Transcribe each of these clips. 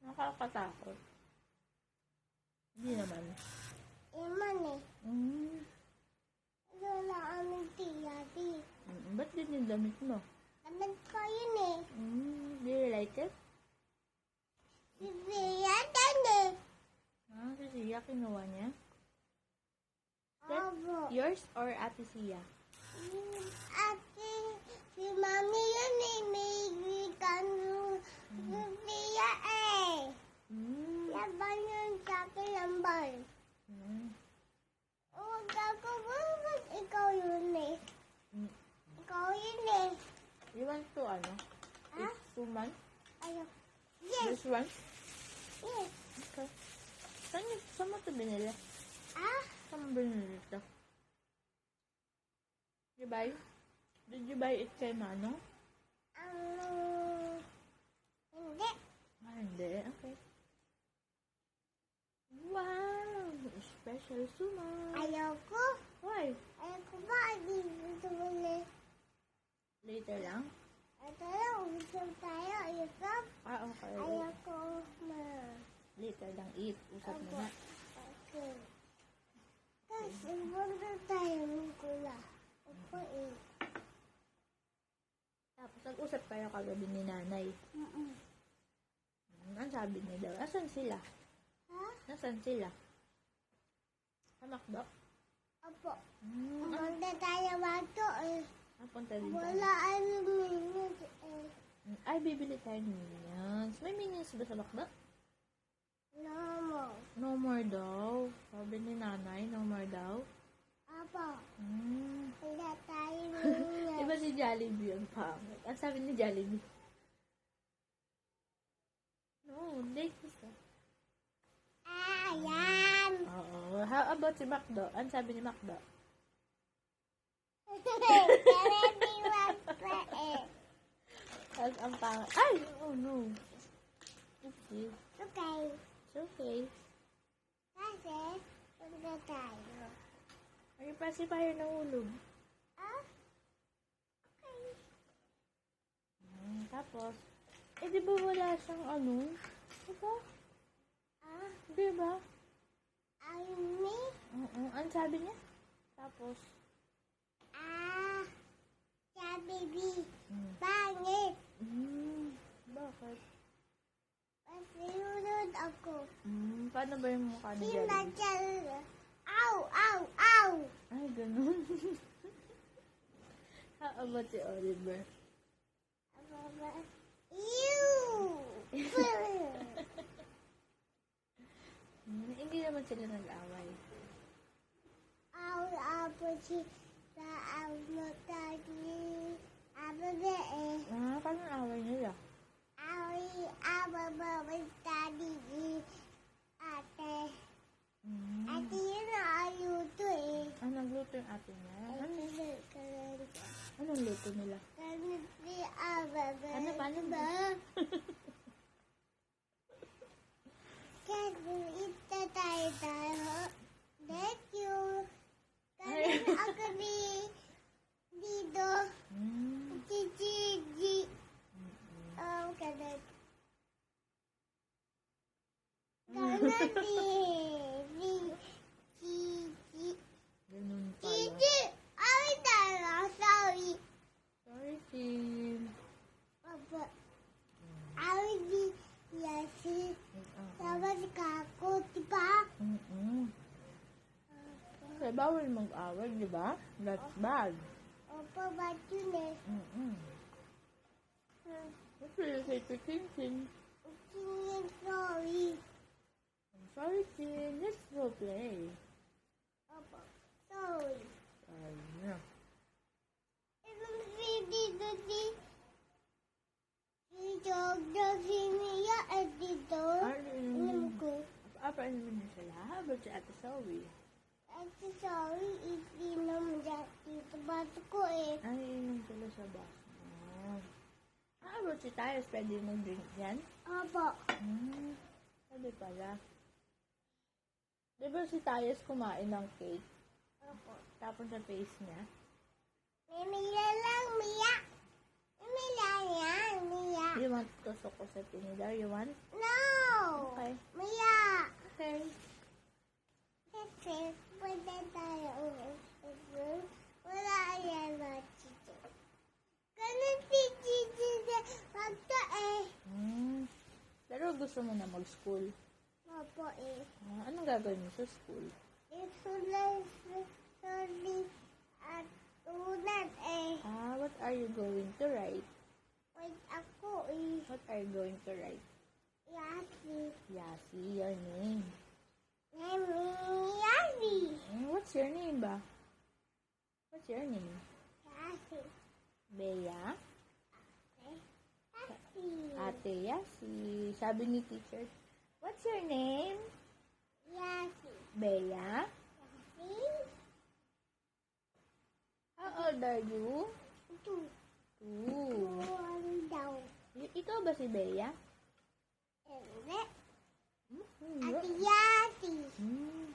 Nakakatakot. Hindi naman. Iman eh. Wala aming tiyati. Ba't din yung damit mo? Damit ko yun eh. Do you like it? Si Bea din eh. Si Sia, kinuha niya? Opo. Yours or Ate Sia? Ate, si Mami yun eh. May gano. Si Bea eh. Laban yun sa akin lamban. Huwag ako bakit ikaw yun eh. Ikaw yun eh. You want to, Ah? It's 2 months? Ayaw. Yes. This one? Yes. Okay. Saan mo ito binili? Ah? Saan mo binili ito? Did you buy it kay Manong? Hindi. Hindi. Okay. Wow! Special suman. Ayaw ko. Why? Ayaw ko ba? Dito muli. Later lang? Ito lang. Usap tayo. Usap. Okay. Ayaw ko ma. Later lang eat. Usap mo na. Okay. Kasi punta tayo ng kula. Ako eh. Tapos nag-usap kayo kagabi ni nanay. Ang sabi niya daw, asan sila? Ha? Nasaan sila? Sa McDo? Opo. Punta tayo bato eh. Punta din tayo. Wala minutes eh. Ay, bibili tayo ng minions. May minions ba sa McDo? No more. No more daw. Sabi ni nanay, no more daw. Opo. Wala tayo minutes. Diba si Jollibee ang pangit? Ang sabi ni Jollibee? No, like this. Yan. Oo. How about si McDo? Ang sabi ni McDo? Ang pangit. Ay! Oh no. Okay. Okay. It's okay. Kasi, punta tayo. Ay, pacifier ng ulog. Ah? Okay. Tapos, di ba wala siyang Diba? Ah? Diba? Me? Ang sabi niya? Tapos, Baby. Pangit. Bakit? Pasinunod ako. Paano ba yung mukha ni Si Jollibee? Machal. Ow! Ow! Ow! Ay, ganun. How about si Oliver? Ew! Hindi naman sila nag-away. Ow! Ow! Si sa mo tadi. Ababe eh. Paano away nila? Ababe tadi. Ate. Ate yun na ayuto eh. Nagluto yung ate niya? Anong luto nila? Kaniti ababe. Paano ba? Kasi ita tayo. Thank you. Kasi ako dito. Gigi. Kanan. Gigi. Ganun pala. Gigi. Ay, tara. Sorry. Sorry, Tim. Papa. Ay, di. Yasi. Tapos kako, diba? Kasi bawal mag-away, di ba? That's bad. Opo, ba't yun eh? What will you say to Tim? Singing sorry. I'm sorry, Tim. Let's go play. Opo, sorry. Yeah. Ibang dito si Jogdo, si Mia at dito. Alam ko. Paano niyo sila? How about si Ate Zoe? Ate sorry, inom dito. Bato ko eh. Ay, inom sila sa bus. How about si Tyres? Pwede mag-drink yan? Opo. Pwede pala. Di ba si Tyres kumain ng cake? Opo. Tapos sa face niya? Mimila lang, Mia. Mimila yan, Mia. You want tusok ko sa tinidor? You want? No! Okay. Mia! Okay. Kasi, pwede tayo ulit. Wala yan na chichi. Ganun si chichi na magta Pero gusto mo na mag-school. Opo Anong gagawin mo sa school? Isulat at ulan What are you going to write? Wait ako What are you going to write? Yasi. Yasi, your name. Nami Yasi. What's your name ba? What's your name? Yasi. Bea? Yasi. Ate Yasi. Sabi ni teacher, what's your name? Yasi. Bea? Yasi. How old are you? Two. 2. Daw. Ikaw ba si Bea? Hindi. Hmm. Ate Yasi. Hmm.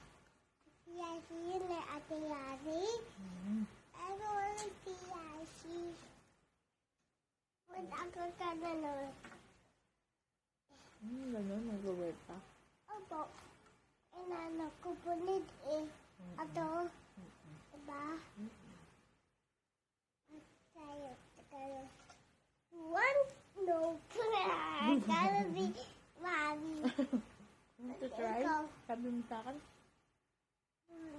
Yasi yun Ate Yasi. Hmm. Ano Ate Yasi? Wait ako ka na nun. Ganun, mag-work ka. Opo. Inanak ko po nid Ato. Diba? Tayo. One, no. Gotta be mommy. Want to try? Ikaw. Sabi mo sa akin.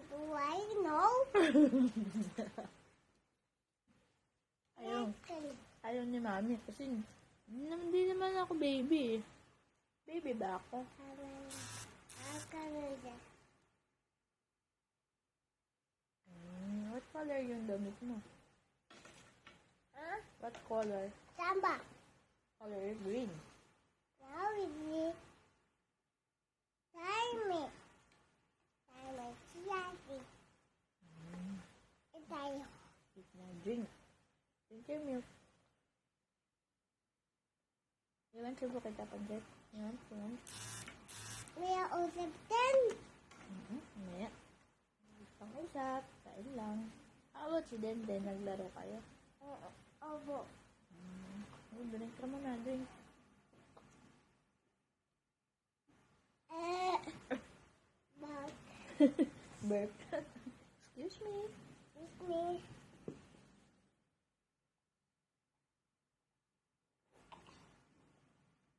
Do I know? Ayaw ni mami kasi hindi naman ako baby. Baby ba ako? What color yung damit mo? Huh? What color? Samba. Color green. Now we Time. Siyasi. Tayo. Eat na drink. Drink your milk. You want to book it up on that? You want? May usap din. Maya. Pang-usap. Kain lang. How about si Denden? Naglaro kayo? Opo. Drink ka muna. Drink. Burp. Excuse me. It's me.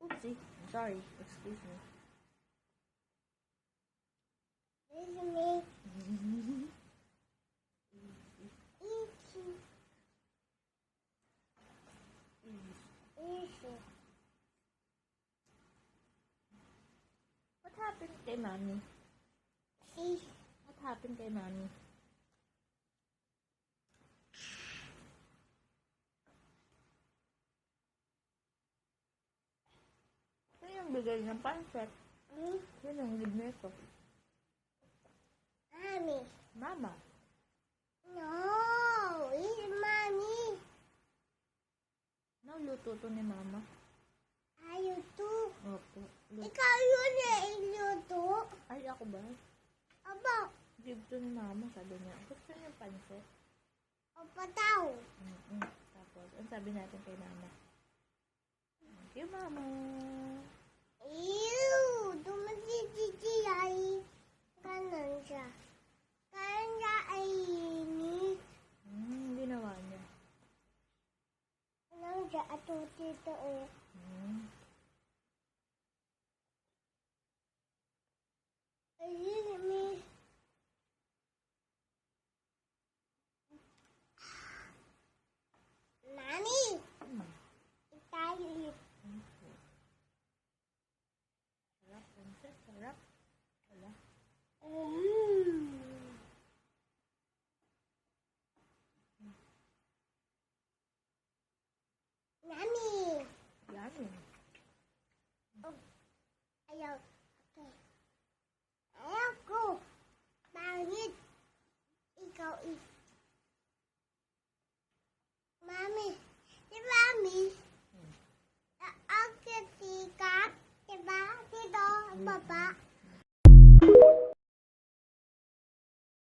Oopsie. I'm sorry. Excuse me. This is me. Itchy. Itchy. What happened kay Mommy? See? What happened kay Mommy? Ano yung bigay ng pancet? Yun ang libre nito. Mommy. Mama. No, it's mommy. Naluto to ni Mama. Ayaw to. Opo. Ikaw yun iluto. Ay, ako ba? Aba, Give to ni Mama, sabi niya. Gusto niya yung pancet. opa daw. Tapos, ang sabi natin kay Mama. Thank you, Mama. Ew, dumasi ay kanan siya. Kanan siya ay init. Ginawa niya. Kanan siya ato dito Ayun